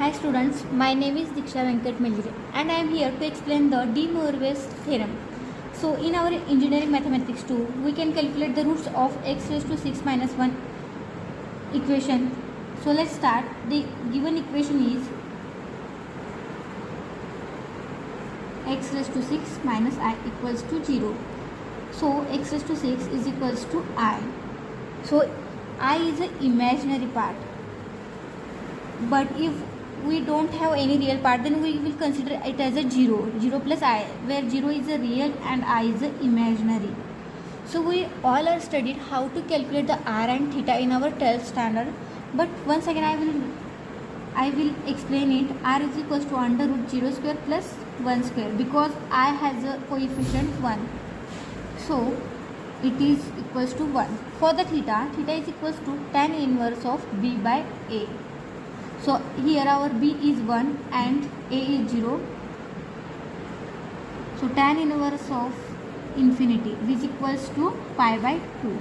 Hi students, my name is Diksha Venkat Melire and I am here to explain the De Moivre's theorem. So in our engineering mathematics 2, we can calculate the roots of x raised to 6 minus 1 equation. So let's start. The given equation is x raised to 6 minus I equals to 0. So x raised to 6 is equals to I. So I is an imaginary part. But if we don't have any real part, then we will consider it as a 0 plus I, where 0 is a real and I is a imaginary. So we all are studied how to calculate the r and theta in our 12th standard, but once again I will explain it. R is equals to under root 0 square plus 1 square, because I has a coefficient 1, so it is equals to 1. For the theta is equals to tan inverse of b by a. So here our b is 1 and a is 0. So tan inverse of infinity is equals to pi by 2.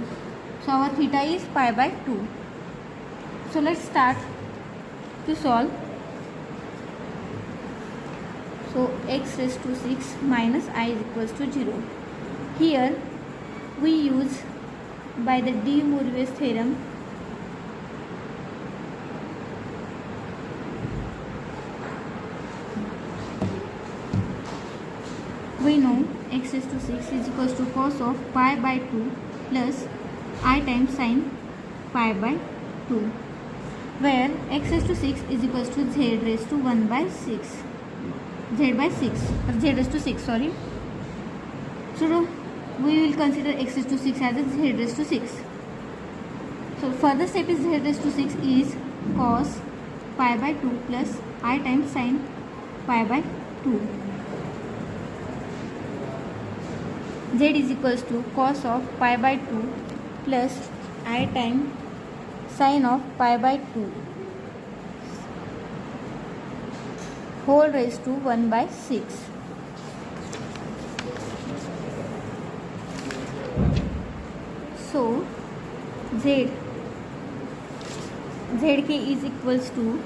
So our theta is pi by 2. So let's start to solve. So x raised to 6 minus I is equals to 0. Here we use by the De Moivre's theorem we know x raised to 6 is equals to cos of pi by 2 plus I times sin pi by 2, where x raised to 6 is equals to z raised to 1 by 6, z raised to 6, sorry. So we will consider x raised to 6 as a z raised to 6. So further step is z raised to 6 is cos pi by 2 plus I times sin pi by 2. Z is equals to cos of pi by 2 plus I times sin of pi by 2 whole raised to 1 by 6. So zk is equals to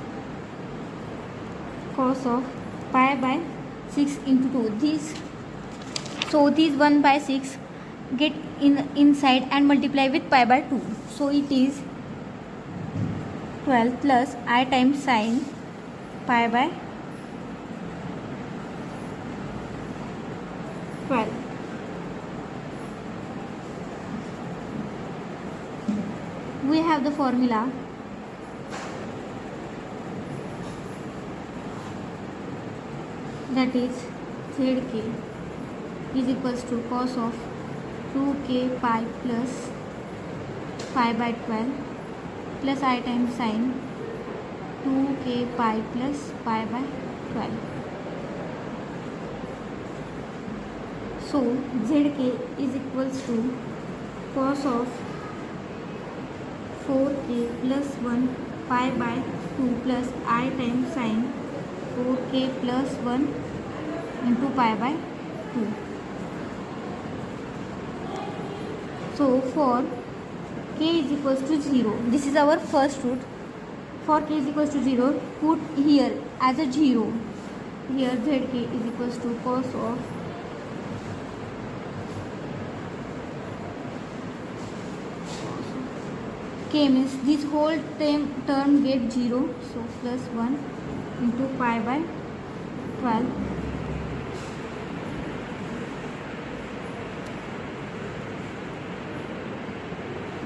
cos of pi by 6 into 2. So these 1 by 6 get inside and multiply with pi by 2. So it is 12 plus I times sin pi by 12. We have the formula that is zk is equals to cos of 2k pi plus pi by 12 plus I times sin 2k pi plus pi by 12. So zk is equals to cos of 4k plus 1 pi by 2 plus I times sin 4k plus 1 into pi by 2. So for k is equals to 0, this is our first root. For k is equals to 0, put here as a 0. Here zk is equals to cos of k, means this whole term get 0, so plus 1 into pi by 12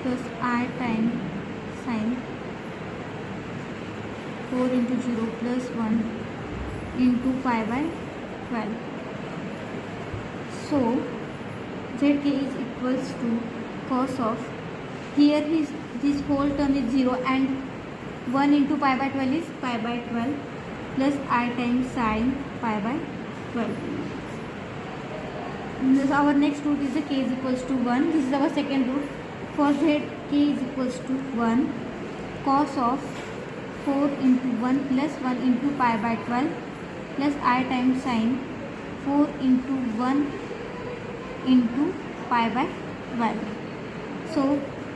plus I times sin 4 into 0 plus 1 into pi by 12. So zk is equals to cos of, here this whole term is 0 and 1 into pi by 12 is pi by 12 plus I times sin pi by 12. This our next root is the k is equals to 1. This is our second root. For z k is equals to 1 cos of 4 into 1 plus 1 into pi by 12 plus I times sin 4 into 1 into pi by 12. So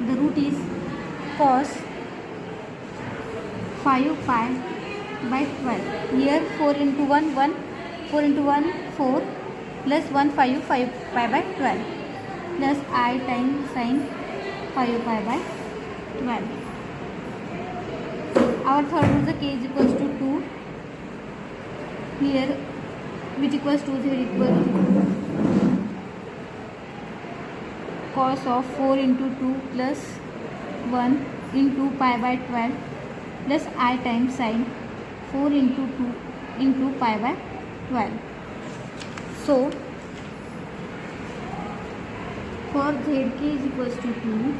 the root is cos 5 pi by 12. Here 4 into 1 1, 4 into 1 4, plus 1 5 5 pi by 12, plus I times sin 5 pi by 12. Our third rule, the k is equals to 2. Here which equals to z equals to cos of 4 into 2 plus 1 into pi by 12, plus I times sin 4 into 2 into pi by 12. So for zk is equals to 2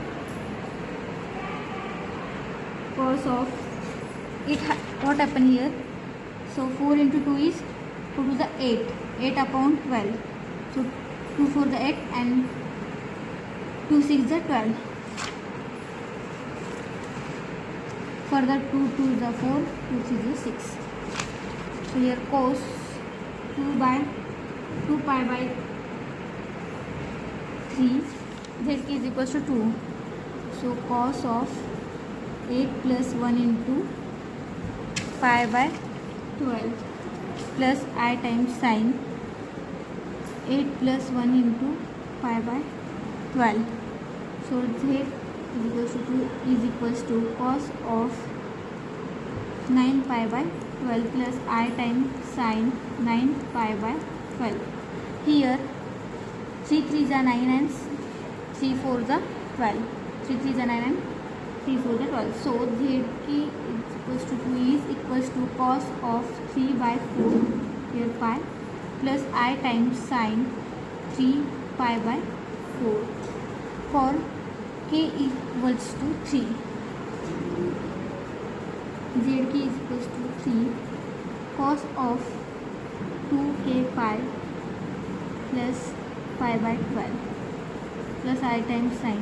cos of it. What happened here? So 4 into 2 is 2 to the 8 upon 12. So 2 for the 8 and 2 6 the 12. Further 2 2 is the 4, 2 6 is 6. So here cos 2 pi by 3, zk is equals to 2. So cos of 8 plus 1 into pi by 12, plus I times sin 8 plus 1 into pi by 12. So z is equals to cos of 9 pi by 12 plus I times sin 9 pi by 12. Here 3 3 is 9 and 3 4 is 12. 3 3 is 9 and 3 4 is 12. So zk is equals to 2 is equals to cos of 3 by 4 here pi plus I times sin 3 pi by 4 for k equals to 3. zk is equals to 3 cos of 2k pi plus pi by 12 plus I times sin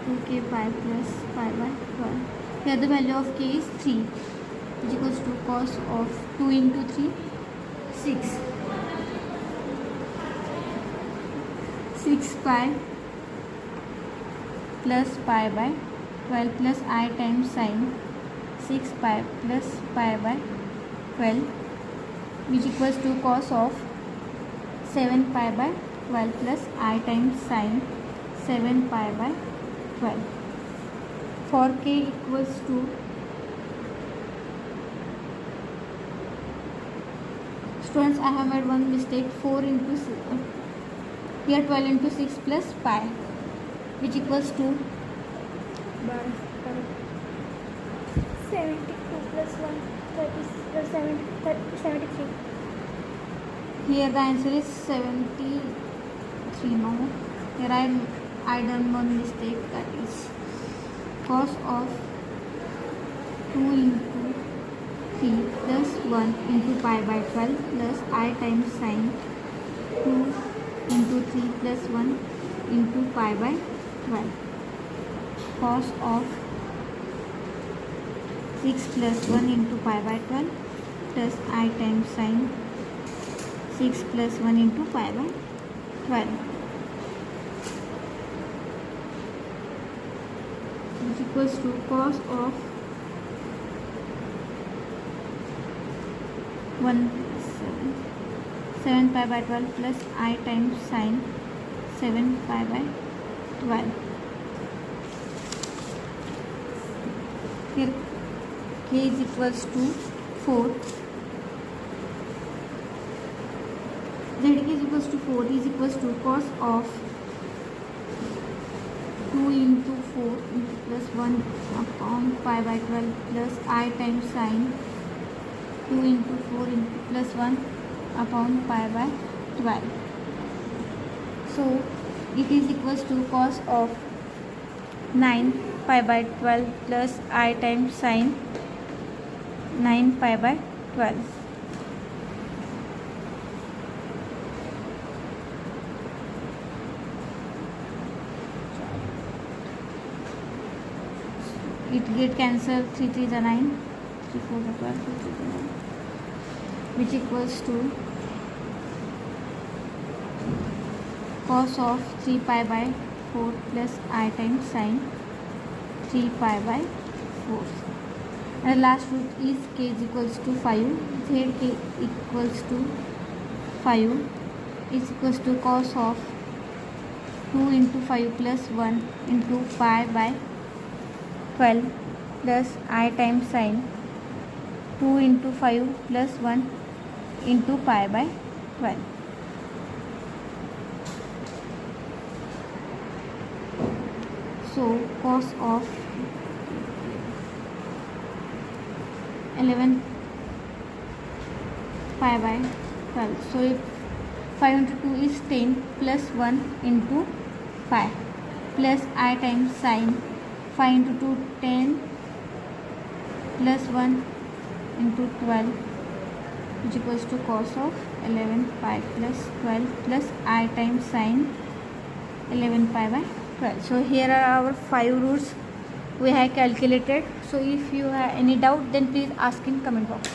2k pi plus pi by 12. Here the value of k is 3, which equals to cos of 2 into 3 6 pi plus pi by 12 plus I times sin 6 pi plus pi by 12, which equals to cos of 7 pi by 12 plus I times sin 7 pi by 12. For k equals to students, I have made one mistake. 4 into 6, here 12 into 6 plus pi, which equals to 72 plus 1 73. Here the answer is 73. No, here I done one mistake, that is cos of 2 into 3 plus 1 into pi by 12 plus I times sin 2 into 3 plus 1 into pi by 12. Cos of 6 plus 1 into pi by 12 plus I times sin 6 plus 1 into pi by 12, which equals to cos of 7 pi by 12 plus I times sin 7 pi by 12. Here k is equals to 4. zk is equals to 4 is equals to cos of 2 into 4 into plus 1 upon pi by 12 plus I times sin 2 into 4 into plus 1 upon pi by 12. So it is equals to cos of 9 pi by 12 plus I times sin 9 pi by 12. It get cancelled. 3 3 is 9, 3 4 is 12, 3 3 is 9, which equals to cos of 3 pi by 4 plus I times sin 3 pi by 4. and last root is k is equals to 5. Zk equals to 5 is equals to cos of 2 into 5 plus 1 into pi by 12 plus I times sin 2 into 5 plus 1 into pi by 12. So cos of 11 pi by 12. So if 5 into 2 is 10 plus 1 into pi plus I times sin 5 into 2 10 plus 1 into 12 which equals to cos of 11 pi plus 12 plus I times sin 11 pi by 12. So here are our 5 roots we have calculated. So if you have any doubt, then please ask in comment box.